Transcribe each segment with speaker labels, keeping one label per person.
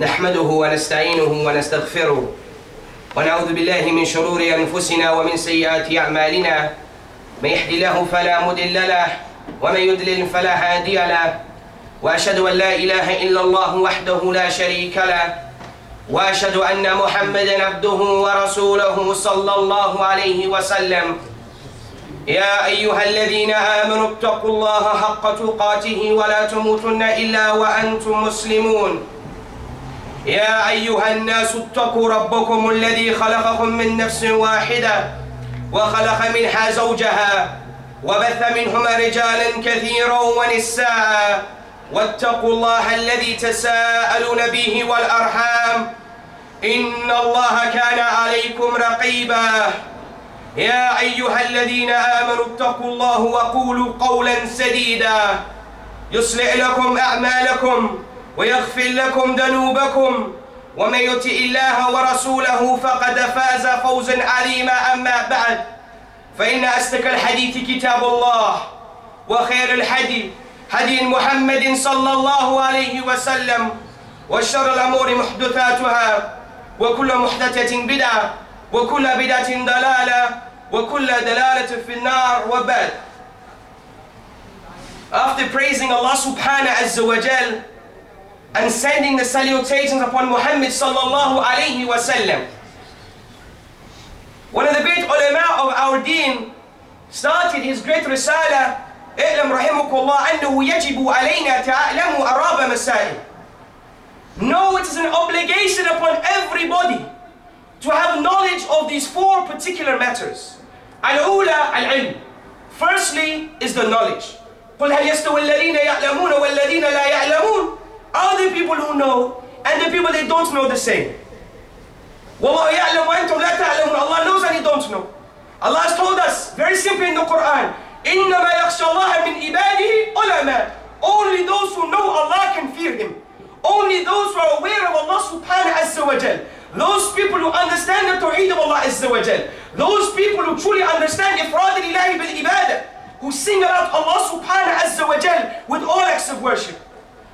Speaker 1: نحمده ونستعينه ونستغفره ونعوذ بالله من شرور أنفسنا ومن سيئات أعمالنا من يهد الله فلا مضل له ومن يضلل فلا هادي له وأشهد أن لا إله إلا الله وحده لا شريك له وأشهد أن محمدا عبده ورسوله صلى الله عليه وسلم يا أيها الذين آمنوا اتقوا الله حق تقاته ولا تموتن إلا وأنتم مسلمون يا أيها الناس اتقوا ربكم الذي خلقكم من نفس واحدة وخلق منها زوجها وبث منهما رجالا كثيرا ونساء واتقوا الله الذي تساءلون به والأرحام إن الله كان عليكم رقيبا يا أيها الذين آمنوا اتقوا الله وقولوا قولا سديدا يصلح لكم أعمالكم ويغفر لكم ذنوبكم ومن يطع الله ورسوله فقد فاز فوزا عظيما أما بعد فإن أصدق الحديث كتاب الله وخير الهدي هدي محمد صلى الله عليه وسلم وشر الأمور محدثاتها وكل محدثة بدعة وكل بدعة ضلالة وكل دلالة في النار وبعد. After praising Allah subhanahu azza wa jal and sending the salutations upon Muhammad sallallahu alayhi wa sallam, one of the great ulama of our deen started his great risala, اعلم رحمك الله أنه يجب علينا تعلم أراب مسائل. No, it is an obligation upon everybody to have knowledge of these four particular matters. Al-ula al-ilm. Firstly is the knowledge. قُلْ هَلْ يَسْتَوِي الَّذِينَ يَعْلَمُونَ وَالَّذِينَ لَا يَعْلَمُونَ. Are the people who know and the people they don't know the same? وَاللَّهُ يَعْلَمُ وَأَنْتُمْ لَا تَعْلَمُونَ. Allah knows and He don't know. Allah has told us very simply in the Quran, إِنَّمَا يَخْشَى اللَّهَ مِنْ عِبَادِهِ عُلَمَاء. Only those who know Allah can fear Him. Only those who are aware of Allah subhanahu azza wa jal. Those people who understand the tawheed of Allah azza wa jal. Those people who truly understand ifrad al-ilahi bil-ibadah. Who sing out Allah subhanahu azza wa jal with all acts of worship.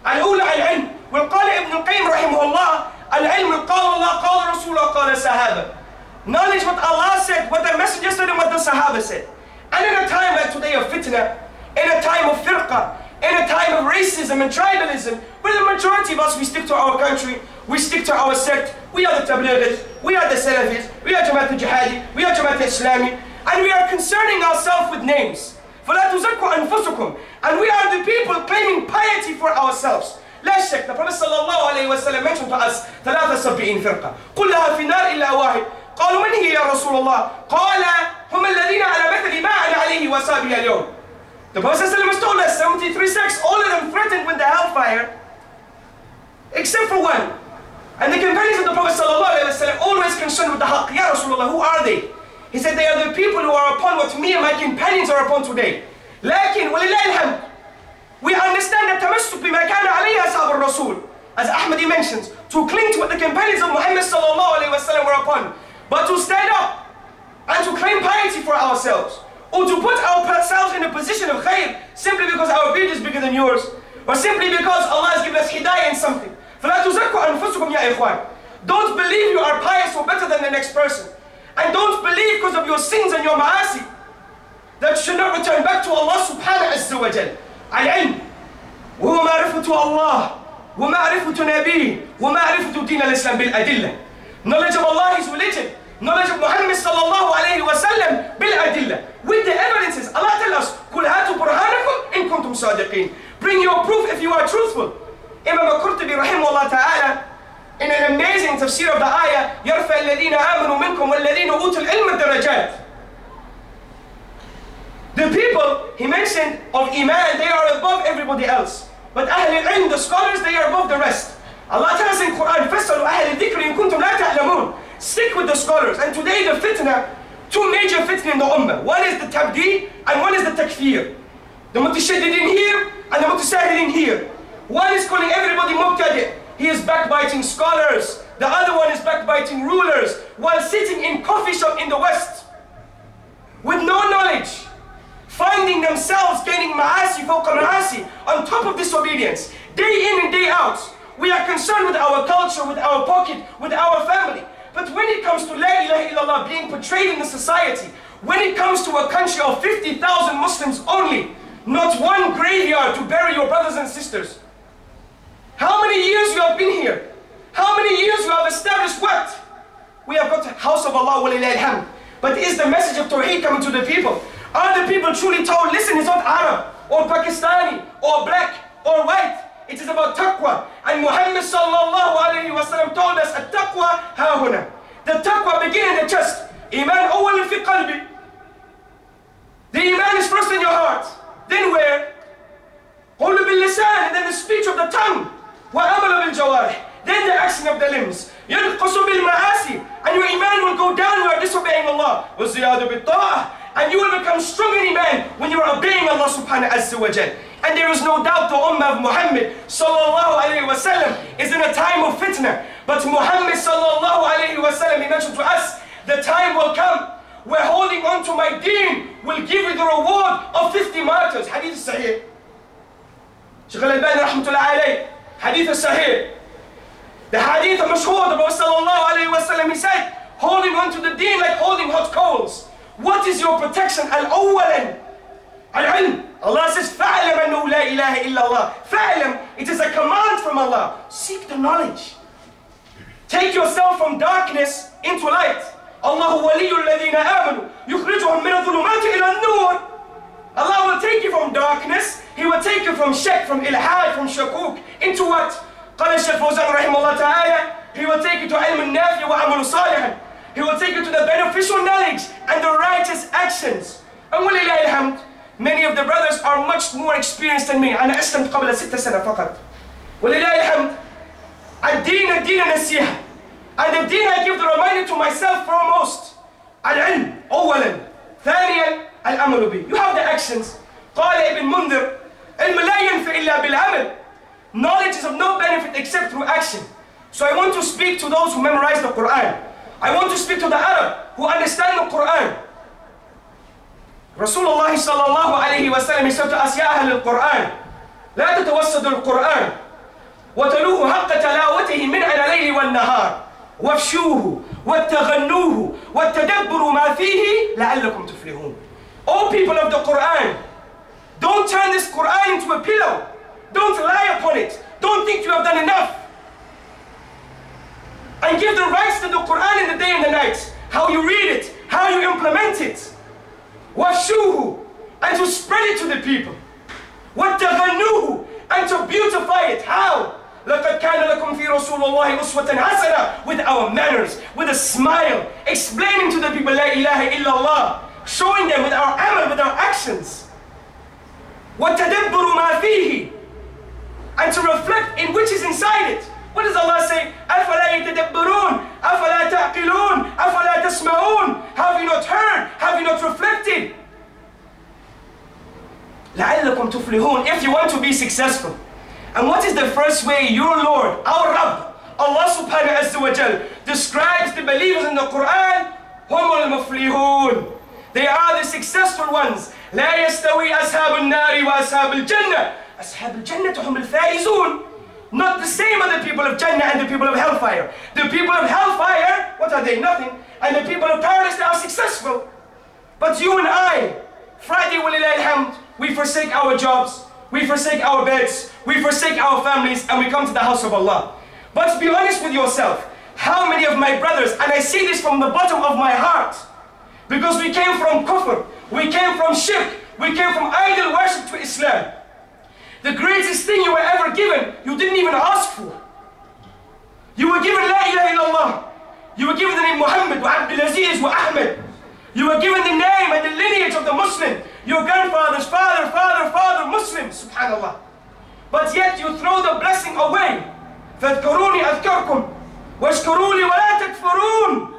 Speaker 1: Al-ula al-ilm. وقال ابن القيم رحمه الله العلم قال الله قال رسوله قال الصحابة. Knowledge what Allah said, what the messenger said and what the Sahaba said. And in a time like today of fitna, in a time of firqa, in a time of racism and tribalism, where the majority of us, we stick to our country, we stick to our sect, we are the Tablighis, we are the Salafis, we are Jamaat al-Jihadi, we are Jamaat al-Islami, and we are concerning ourselves with names. فَلَا تُزَكُّوا أَنفُسُكُمْ. And we are the people claiming piety for ourselves. لا شك, the Prophet sallallahu alayhi wa sallam mentioned to us, ثلاثة سبعين فرقة كلها في النار إلا واحد. قالوا من هي يا رسول الله؟ قال هم الذين على مثل ما أنا عليه وصحبه اليوم. The Prophet has told us 73 sects, all of them threatened with the hellfire, except for one. And the companions of the Prophet ﷺ always concerned with the haque. Ya Rasulullah, who are they? He said, they are the people who are upon what me and my companions are upon today. Lakin, walillahi alhamd, we understand that tamassuk bima kana alayhi ashab al-Rasul, as Ahmadi mentions, to cling to what the companions of Muhammad ﷺ were upon, but to stand up and to claim piety for ourselves, or to put ourselves in a position of khair simply because our beard is bigger than yours, or simply because Allah has given us hidayah in something. فَلَا تُزَكُّوا أَنفُسُكُمْ يَا إِخْوَانِ. Don't believe you are pious or better than the next person. And don't believe because of your sins and your ma'asi that should not return back to Allah subhanahu azza wa jal. Al-ilm وهو معرفة الله ومعرفة نبيه ومعرفة دين الإسلام بالأدلة. Knowledge of Allah, His religion. Knowledge of Muhammad sallallahu alayhi wa sallam bil-adillah. With the evidences. Allah tells us, قُلْ هَاتُوا بُرْهَانَكُمْ إِن كُنْتُمْ صَادِقِينَ. Bring your proof if you are truthful. Imam al-Qurtubi rahimahullah ta'ala, in an amazing tafsir of the ayah, يَرْفَى الَّذِينَ آمَنُوا مِنْكُمْ وَالَّذِينَ أُوتُوا الْعِلْمَ الدَّرَجَاتِ. The people, he mentioned, of Iman, they are above everybody else. But Ahl al-Ilm, the scholars, they are above the rest. Allah tells in Quran, فَاسْأَلُوا أَهْلَ الذِّكْرِ إِن كُنْتُمْ لَا تَعْلَمُونَ. Stick with the scholars. And today the fitna, two major fitna in the ummah. One is the tabdi and one is the takfir. The mutashaddidin here and the mutasahidin here. One is calling everybody mubtadi'. He is backbiting scholars. The other one is backbiting rulers while sitting in coffee shop in the West with no knowledge, finding themselves gaining ma'asi fawqa ma'asi on top of disobedience, day in and day out. we are concerned with our culture, with our pocket, with our family. But when it comes to La ilaha illallah being portrayed in the society, when it comes to a country of 50,000 Muslims only, not one graveyard to bury your brothers and sisters. How many years you have been here? How many years you have established what? We have got the house of Allah, walillah alhamd. But is the message of Tawheed coming to the people? Are the people truly told, listen, it's not Arab, or Pakistani, or black, or white. It is about taqwa. And Muhammad sallallahu alayhi wa sallam told us, at-taqwa hahuna. The taqwa begins in the chest. Iman awwal fi qalbi. The iman is first in your heart. Then where? Qawlu bil lisan, and then the speech of the tongue. Wa amalu bil jawarih. Then the action of the limbs. Yanqasu bil ma'asi. And your iman will go down, you are disobeying Allah. Wa ziyadu bil ta'ah. And you will become strong in iman when you are obeying Allah subhanahu azza wa jal. And there is no doubt the ummah of Muhammad sallallahu alayhi wa sallam is in a time of fitna. But Muhammad sallallahu alayhi wa sallam, he mentioned to us, the time will come where holding on to my deen will give you the reward of 50 martyrs. Hadith sahih. Shaykh al-Albani rahmatullah alayhi. Hadith sahih. The hadith of Mashhur, the Prophet sallallahu alayhi wa sallam, he said, holding on to the deen like holding hot coals. What is your protection? Al-awwalan. Al-ilm. Allah says, فَعْلَمْ أَنَّهُ لَا إِلَهَ إِلَّا اللَّهِ. فَعْلَمْ. It is a command from Allah. Seek the knowledge. Take yourself from darkness into light. Allah وَلِيُّ الَّذِينَ آمَنُوا يُخْرِجُهُمْ مِنَ الظُّلُمَاتِ إِلَى النُّورِ. Allah will take you from darkness. He will take you from shirk, from ilhad, from shakuk. Into what? قال الشيخ فوزان رحمه الله تعالى. He will take you to علم النافع وعمل صالحا. He will take you to the beneficial knowledge and the righteous actions. And وَلِلَّهِ الْحَمْدِ. Many of the brothers are much more experienced than me. أنا أسلمت قبل 6 سنين فقط. ولله الحمد. الدين النصيحة. And the deen I give the reminder to myself foremost. العلم أولا. ثانيا الأمل به. You have the actions. قال ابن منذر. علم لا ينفع إلا بالعمل. Knowledge is of no benefit except through action. So I want to speak to those who memorize the Quran. I want to speak to the Arab who understand the Quran. Rasulullah sallallahu alayhi wa sallam, he said to us, يا أهل القرآن لا تتوسدوا القرآن وتلوه حق تلاوته من على الليل والنهار وافشوه واتغنوه واتدبروا ما فيه لعلكم تفلحون. O people of the Quran, don't turn this Quran into a pillow. Don't lie upon it. Don't think you have done enough. And give the rights to the Quran in the day and the night. How you read it, how you implement it. وَافْشُوهُ, and to spread it to the people. وَاتَّغَنُّوهُ, and to beautify it. How? لَقَدْ كَانَ لَكُمْ فِي رَسُولِ اللَّهِ أُسْوَةً حَسَنَةً. With our manners, with a smile, explaining to the people, لَا إِلَهَ إِلَّا اللَّهِ, showing them with our amal, with our actions. وَتَدَبُّرُ مَا فِيهِ, and to reflect in which is inside it. What does Allah say? أَفَلَا يَتَدَبُّرُونَ أَفَلَا تَعْقِلُونَ أَفَلَا تَسْمَعُونَ. Have you not heard? Have you not reflected? لَعَلَّكُمْ تُفْلِحُونَ. If you want to be successful. And what is the first way your Lord, our Rabb, Allah subhanahu azza wa jal, describes the believers in the Quran? هُمُ الْمُفْلِحُونَ. They are the successful ones. لَا يَسْتَوِي أَصْحَابُ النَّارِ وَأَصْحَابُ الْجَنَّةِ. أَصْحَابُ الْجَنَّةِ هُمُ الْفَائِزُونَ. Not the same are the people of Jannah and the people of hellfire. The people of hellfire, what are they? Nothing. And the people of paradise, they are successful. But you and I, Friday, walillah alhamd, we forsake our jobs, we forsake our beds, we forsake our families, and we come to the house of Allah. But be honest with yourself. How many of my brothers, and I say this from the bottom of my heart, because we came from kufr, we came from shirk, we came from idol worship to Islam. The greatest thing you were ever given, you didn't even ask for. You were given La ilaha illallah. You were given the name Muhammad, wa Abdul Aziz, wa Ahmed. You were given the name and the lineage of the Muslim. Your grandfather's father, Muslim, subhanallah. But yet you throw the blessing away. فَاذْكُرُونِي أَذْكُرْكُمْ وَاشْكُرُوا لِي وَلَا تَكْفُرُونَ.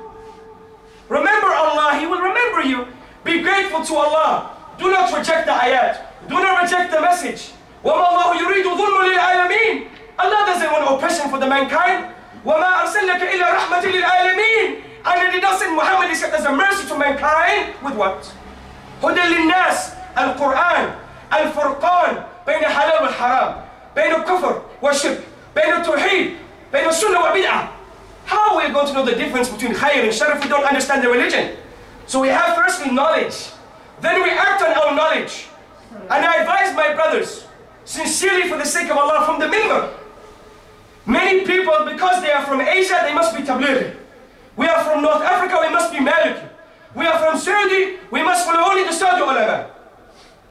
Speaker 1: Remember Allah, He will remember you. Be grateful to Allah. Do not reject the ayat. Do not reject the message. وَمَا اللَّهُ يُرِيدُ ظُلْمٌ لِلْعَالَمِينَ. Allah doesn't want oppression for the mankind. وَمَا أَرْسَلْنَكَ إِلَّا رَحْمَةً لِلْعَالَمِينَ. And He doesn't, Muhammad is as a mercy to mankind. With what? هُدًى لِلنَّاسِ. القرآن. الفرقان. بين حلال والحرام. بين الكفر والشرك. بين التوحيد بين السنة والبدعة. How are we going to know the difference between khair and shar if we don't understand the religion? So we have firstly knowledge, then we act on our knowledge. And I advise my brothers, sincerely for the sake of Allah, from the minbar. Many people, because they are from Asia, they must be tablighi. We are from North Africa, we must be maliki. We are from Saudi, we must follow only the Saudi ulama.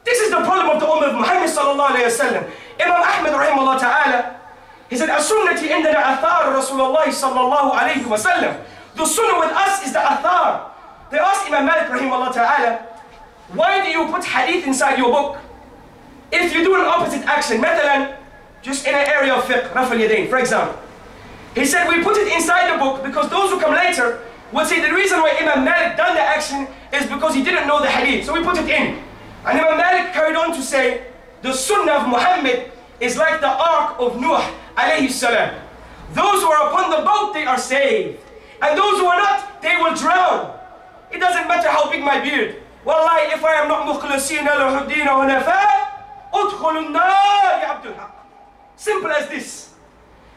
Speaker 1: This is the problem of the Ummah of Muhammad sallallahu alayhi wa sallam. Imam Ahmad rahimahullah ta'ala, he said, as-sunnati indana athar Rasulullah sallallahu alayhi wa sallam. The sunnah with us is the athar. They asked Imam Malik rahimahullah ta'ala, why do you put hadith inside your book? If you do an opposite action, مثلا, just in an area of fiqh, raf al-yadayn, for example. He said, we put it inside the book because those who come later will say the reason why Imam Malik done the action is because he didn't know the hadith, so we put it in. And Imam Malik carried on to say, the sunnah of Muhammad is like the ark of Nuh alayhi salam. Those who are upon the boat, they are saved. And those who are not, they will drown. It doesn't matter how big my beard. Wallahi, if I am not mukhlasina lahuddina wa nafa, udkhulun nar ya Abdul. Simple as this.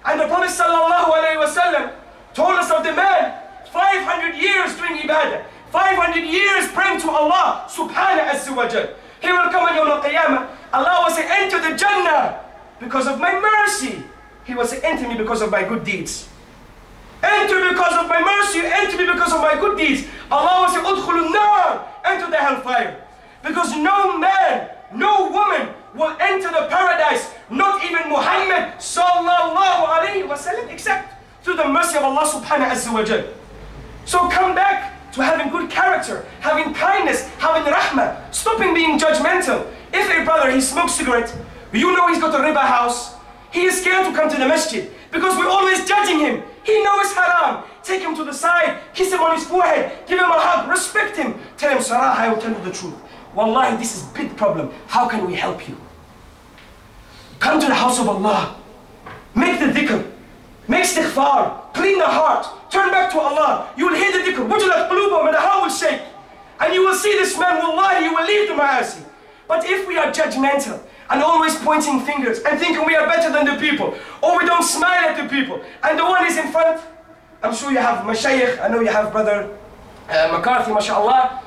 Speaker 1: And the Prophet sallallahu alayhi wa sallam told us of the man 500 years doing ibadah, 500 years praying to Allah subhanahu azza wa jal. He will come on Yawm al-Qiyamah. Allah will say, enter the Jannah because of my mercy. He will say, enter me because of my good deeds. Enter because of my mercy, enter me because of my good deeds. Allah will say, udkhulun nar, enter the hellfire. Because no man, no woman will enter the paradise, not even Muhammad sallallahu alayhi wa sallam, except through the mercy of Allah subhanahu azza wa jal. So come back to having good character, having kindness, having rahmah, stopping being judgmental. If a brother, he smokes cigarette, you know he's got a riba house, he is scared to come to the masjid because we're always judging him. He knows haram. Take him to the side, kiss him on his forehead, give him a hug, respect him. Tell him, Sarah, I will tell you the truth. Wallahi, this is a big problem. How can we help you? Come to the house of Allah. Make the dhikr. Make istighfar. Clean the heart. Turn back to Allah. You will hear the dhikr. Wujulat qulubahum, and the heart will shake. And you will see this man, wallahi, you will leave the ma'asi. But if we are judgmental and always pointing fingers and thinking we are better than the people, or we don't smile at the people, and the one is in front, I'm sure you have mashayikh, I know you have brother McCarthy, mashallah,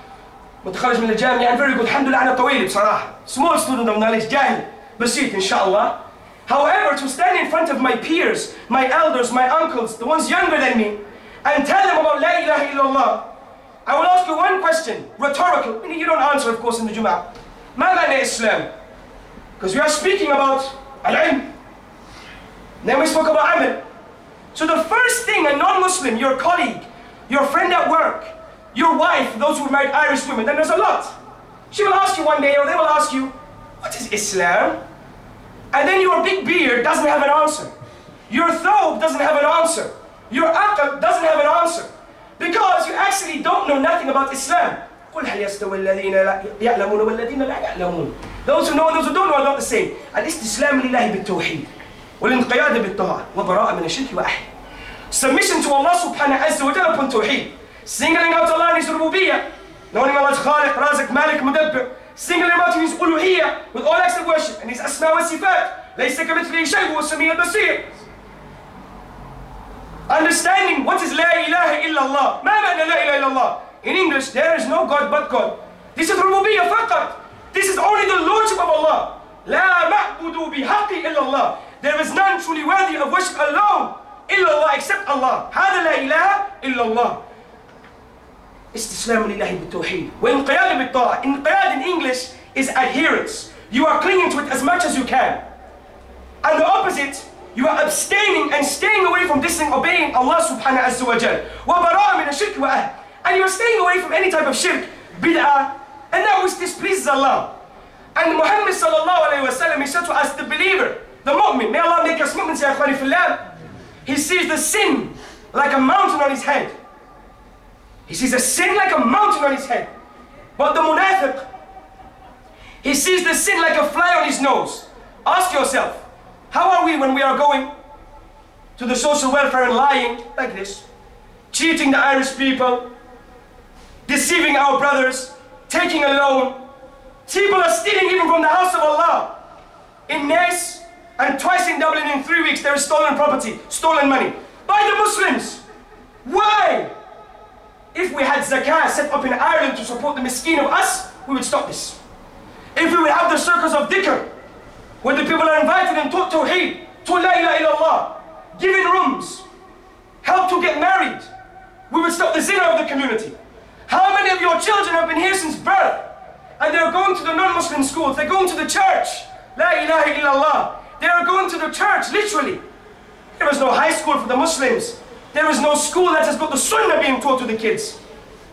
Speaker 1: متخرج من الجامعة, and very good, alhamdulillah, أنا طويل بصراحة, small student of knowledge, جاهل, بسيط, inshallah. However, to stand in front of my peers, my elders, my uncles, the ones younger than me, and tell them about La ilaha illallah, I will ask you one question, rhetorical, meaning you don't answer, of course, in the Jum'ah. ما معنى Islam? Because we are speaking about al-ilm. Then we spoke about amal. So the first thing a non-Muslim, your colleague, your friend at work, your wife, those who married Irish women, then there's a lot. She will ask you one day, or they will ask you, what is Islam? And then your big beard doesn't have an answer. Your thawb doesn't have an answer. Your aql doesn't have an answer. Because you actually don't know nothing about Islam. قُلْ هَلْ يَسْتَوِي الَّذِينَ يَعْلَمُونَ وَالَّذِينَ لَا يَعْلَمُونَ. Those who know and those who don't know are not the same. الاستسلام لله بالتوحيد والانقياد بالطاعة وبراءة من الشرك وأهله. Submission to Allah subhanahu azza wa jalla upon tawheed. Singling out Allah in His rububiyyah, knowing Allah is Khaliq, Razik, Malik, Mudabbir. Singling Him out in His uluhiyyah with all acts of worship and His asma wa sifat. ليس كمثله شيء وهو السميع البصير. Understanding what is La ilaha illallah. ما معنى La ilaha illallah? In English, there is no God but God. This is rububiyyah faqat. This is only the lordship of Allah. لا معبود بحق إلا الله. There is none truly worthy of worship alone إلا الله except Allah. هذا لا إله إلا الله. استسلام لله بالتوحيد وانقياد بالطاعة. Inqiyad in English is adherence. You are clinging to it as much as you can. And the opposite, you are abstaining and staying away from disobeying Allah subhanahu azza wa jal. وبراءة من الشرك وأهله. And you are staying away from any type of shirk, bid'ah, and that which displeases Allah. And Muhammad sallallahu alayhi wa sallam, he said to us, the believer, the mu'min, may Allah make us mu'min, ya akhwani fillah. He sees the sin like a mountain on his head. He sees the sin like a mountain on his head. But the munafiq, he sees the sin like a fly on his nose. Ask yourself, how are we when we are going to the social welfare and lying like this? Cheating the Irish people, deceiving our brothers, taking a loan. People are stealing even from the house of Allah. In Nes, And twice in Dublin in 3 weeks there is stolen property, stolen money by the Muslims. Why? If we had zakah set up in Ireland to support the miskin of us, we would stop this. If we would have the circles of dhikr, where the people are invited and taught tawheed, taught la ilaha illallah, given rooms, help to get married, we would stop the zina of the community. How many of your children have been here since birth? And they're going to the non-Muslim schools, they're going to the church, la ilaha illallah. They are going to the church, literally. There is no high school for the Muslims. There is no school that has got the sunnah being taught to the kids.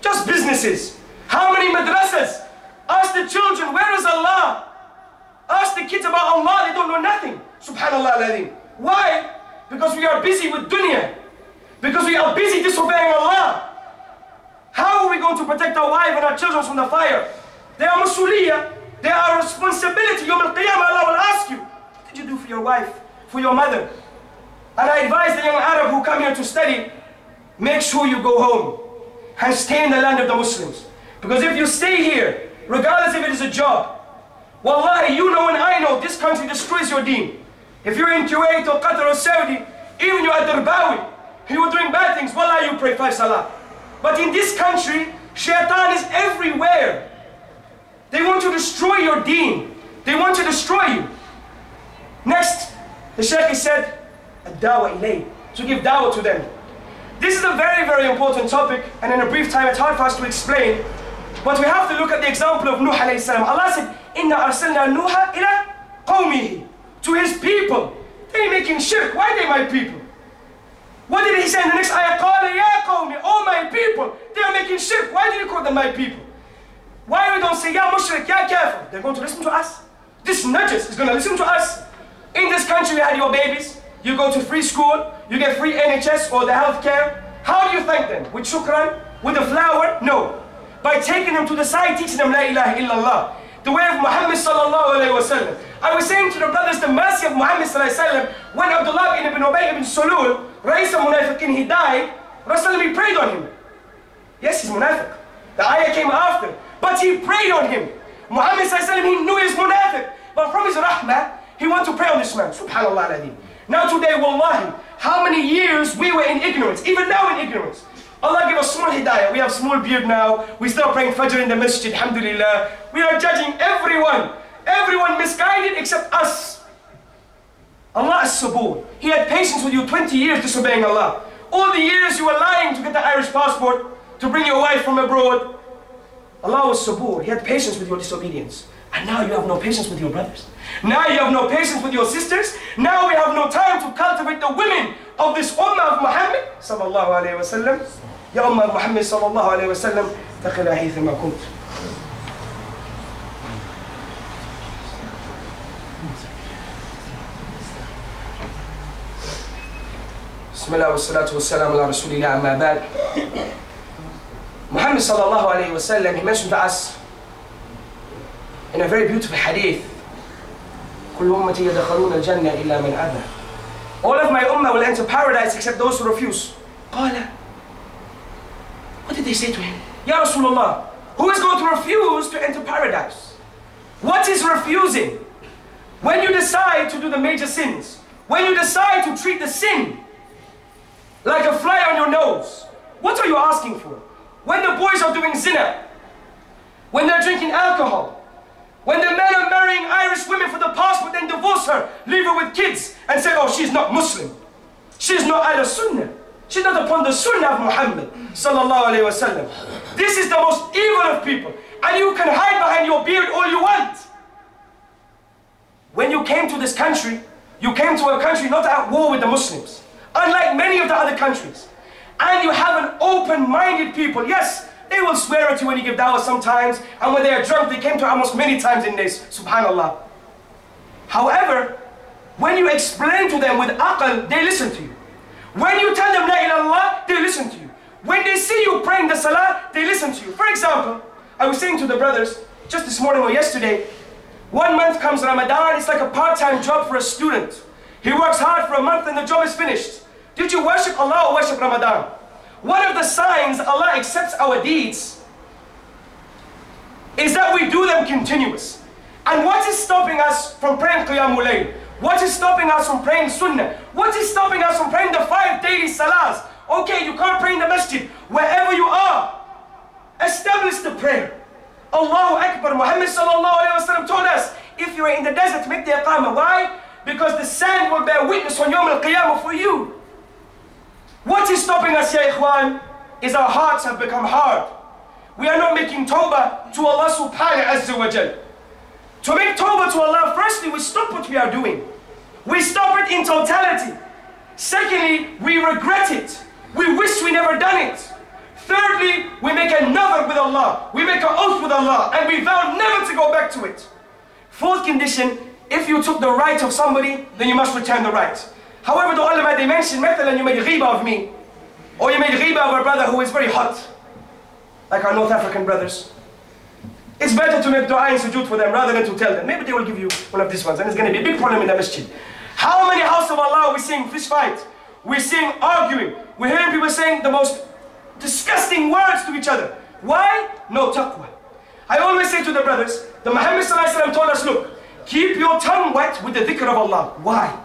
Speaker 1: Just businesses. How many madrasas? Ask the children, where is Allah? Ask the kids about Allah, they don't know nothing. Subhanallah aladhim. Why? Because we are busy with dunya. Because we are busy disobeying Allah. How are we going to protect our wives and our children from the fire? They are masuliyah. They are a responsibility. Yawm al-Qiyamah, Allah will ask you, what did you do for your wife, for your mother? And I advise the young Arab who come here to study, make sure you go home and stay in the land of the Muslims. Because if you stay here, regardless if it is a job, wallahi, you know and I know, this country destroys your deen. If you're in Kuwait or Qatar or Saudi, even you're at Darbawi, you were doing bad things, wallahi, you pray 5 salah. But in this country, shaitan is everywhere. They want to destroy your deen. They want to destroy you. Next, the Shaykh said, Dawah ilay, to give dawah to them. This is a very, very important topic, and in a brief time it's hard for us to explain. But we have to look at the example of Nuh alayhi salam. Allah said, Inna arsalna Nuha ila qawmihi, to his people. They're making shirk. Why are they my people? What did he say in the next ayah? Qala ya qawmi, oh my people. They are making shirk. Why did you call them my people? Why we don't say ya mushrik, ya kafir? They're going to listen to us. This najas is going to listen to us. In this country we had your babies. You go to free school, you get free NHS or the healthcare. How do you thank them? With shukran? With a flower? No. By taking them to the side, teaching them la ilaha illallah. The way of Muhammad sallallahu alayhi wa sallam. I was saying to the brothers the mercy of Muhammad sallallahu alayhi wa sallam. When Abdullah ibn Ubay ibn Salul, Rais al-Munafiqin, he died, Rasulullah prayed on him. Yes, he's munafiq. The ayah came after. But he prayed on him. Muhammad sallallahu alayhi wa sallam, he knew he's munafiq. But from his rahmah, he wanted to pray on this man. Subhanallah aladhi. Now today, wallahi, how many years we were in ignorance, even now in ignorance. Allah give us small hidayah. We have small beard now. We start praying Fajr in the masjid, alhamdulillah. We are judging everyone. Everyone misguided except us. Allah is sabur. He had patience with you 20 years disobeying Allah. All the years you were lying to get the Irish passport, to bring your wife from abroad. Allah was sabur. He had patience with your disobedience. And now you have no patience with your brothers. Now you have no patience with your sisters. Now we have no time to cultivate the women of this ummah of Muhammad sallallahu alayhi wa sallam. Ya ummah of Muhammad sallallahu alayhi wa sallam, taqila haythama kunt. Bismillah wa salatu wa salam ala rasulillah amma ba'd. Muhammad sallallahu alayhi wa sallam, he mentioned to us in a very beautiful hadith, كل أمتي يدخلون الجنة إلا من أبى. All of my ummah will enter paradise except those who refuse. قال, what did they say to him? Ya Rasulullah, who is going to refuse to enter paradise? What is refusing? When you decide to do the major sins, when you decide to treat the sin like a fly on your nose, what are you asking for? When the boys are doing zina, when they're drinking alcohol, when the men are marrying Irish women for the passport, then divorce her, leave her with kids, and say, oh, she's not Muslim. She's not ala sunnah. She's not upon the sunnah of Muhammad sallallahu alayhi wa sallam. This is the most evil of people. And you can hide behind your beard all you want. When you came to this country, you came to a country not at war with the Muslims, unlike many of the other countries. And you have an open-minded people. Yes, they will swear at you when you give dawah sometimes, and when they are drunk, they came to almost many times in this, subhanallah. However, when you explain to them with aql, they listen to you. When you tell them la ilallah, they listen to you. When they see you praying the salah, they listen to you. For example, I was saying to the brothers, just this morning or yesterday, 1 month comes Ramadan, it's like a part-time job for a student. He works hard for a month and the job is finished. Did you worship Allah or worship Ramadan? One of the signs Allah accepts our deeds is that we do them continuous. And what is stopping us from praying Qiyamul Layl? What is stopping us from praying sunnah? What is stopping us from praying the 5 daily salahs? Okay, you can't pray in the masjid. Wherever you are, establish the prayer. Allahu Akbar. Muhammad sallallahu alayhi wa sallam told us, if you are in the desert, make the iqamah. Why? Because the sand will bear witness on Yawm al-Qiyamah for you. What is stopping us, ya ikhwan, is our hearts have become hard. We are not making tawbah to Allah subhanahu azza wa jal. To make tawbah to Allah, firstly, we stop what we are doing. We stop it in totality. Secondly, we regret it. We wish we never done it. Thirdly, we make a nadhr with Allah. We make an oath with Allah, and we vow never to go back to it. Fourth condition, if you took the right of somebody, then you must return the right. However, the ulama, they mentioned, مثلا, you made ghiba of me, or you made ghiba of a brother who is very hot, like our North African brothers. It's better to make dua and sujood for them rather than to tell them. Maybe they will give you one of these ones, and it's going to be a big problem in the masjid. How many house of Allah we sing fist fight? We sing arguing. We're hearing people saying the most disgusting words to each other. Why? No taqwa. I always say to the brothers, the Muhammad sallallahu alaihi wasallam told us, look, keep your tongue wet with the dhikr of Allah. Why?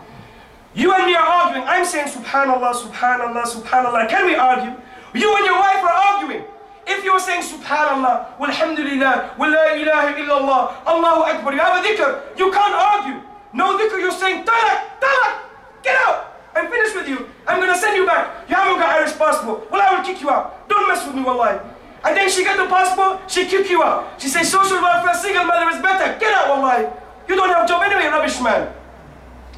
Speaker 1: You and me are arguing. I'm saying subhanallah, subhanallah, subhanallah. Can we argue? You and your wife are arguing. If you're saying subhanallah, walhamdulillah, wa la ilaha illallah, Allahu Akbar, you have a dhikr, you can't argue. No dhikr, you're saying talak, talak, get out. I'm finished with you. I'm going to send you back. You haven't got Irish passport. Well, I will kick you out. Don't mess with me, wallahi. And then she got the passport, she kick you out. She says social welfare, single mother is better. Get out, wallahi. You don't have a job anyway, rubbish man.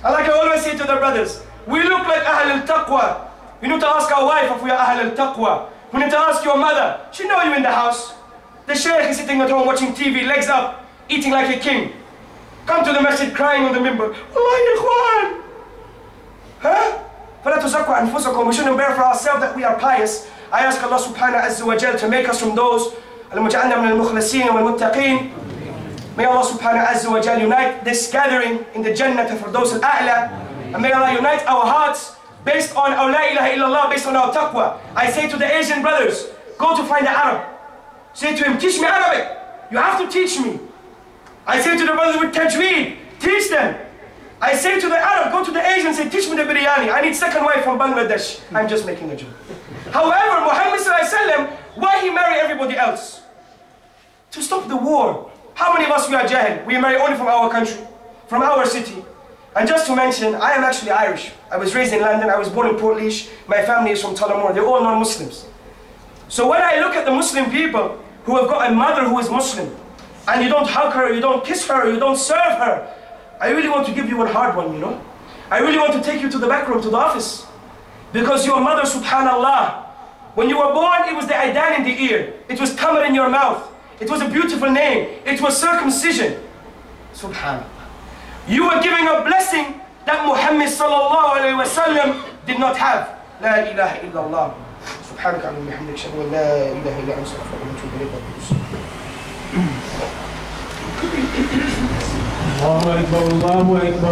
Speaker 1: And like I always say to the brothers, we look like Ahl al-Taqwa. We need to ask our wife if we are Ahl al-Taqwa. We need to ask your mother. She know you in the house. The sheikh is sitting at home watching TV, legs up, eating like a king. Come to the masjid crying on the minbar. Wallahi, ikhwan. Huh? فَلَا تُزَكُّوا أَنفُسَكُمْ. We shouldn't bear for ourselves that we are pious. I ask Allah subhanahu azza wa jal to make us from those المجعلنا من المخلصين والمتقين. May Allah subhanahu azza wa jal unite this gathering in the Jannah for those al-A'la. And may Allah unite our hearts based on our La ilaha illallah, based on our taqwa. I say to the Asian brothers, go to find an Arab. Say to him, teach me Arabic. You have to teach me. I say to the brothers with tajweed, teach them. I say to the Arab, go to the Asian, say, teach me the biryani. I need second wife from Bangladesh. I'm just making a joke. However, Muhammad sallallahu alaihi wasallam, why he marry everybody else? To stop the war. How many of us we are jahil? We marry only from our country, from our city. And just to mention, I am actually Irish. I was raised in London, I was born in Portlaoise. My family is from Tullamore. They're all non-Muslims. So when I look at the Muslim people who have got a mother who is Muslim, and you don't hug her, you don't kiss her, you don't serve her, I really want to give you one hard one, you know. I really want to take you to the back room, to the office. Because your mother, subhanallah, when you were born, it was the adhan in the ear. It was tamar in your mouth. It was a beautiful name. It was circumcision. Subhanallah. You were giving a blessing that Muhammad sallallahu alayhi wa sallam did not have. La ilaha illallah. Subhanaka Allahumma bihamdika, ashhadu an la ilaha illa anta, astaghfiruka wa atubu ilayk. Allahu Akbar, Allahu Akbar.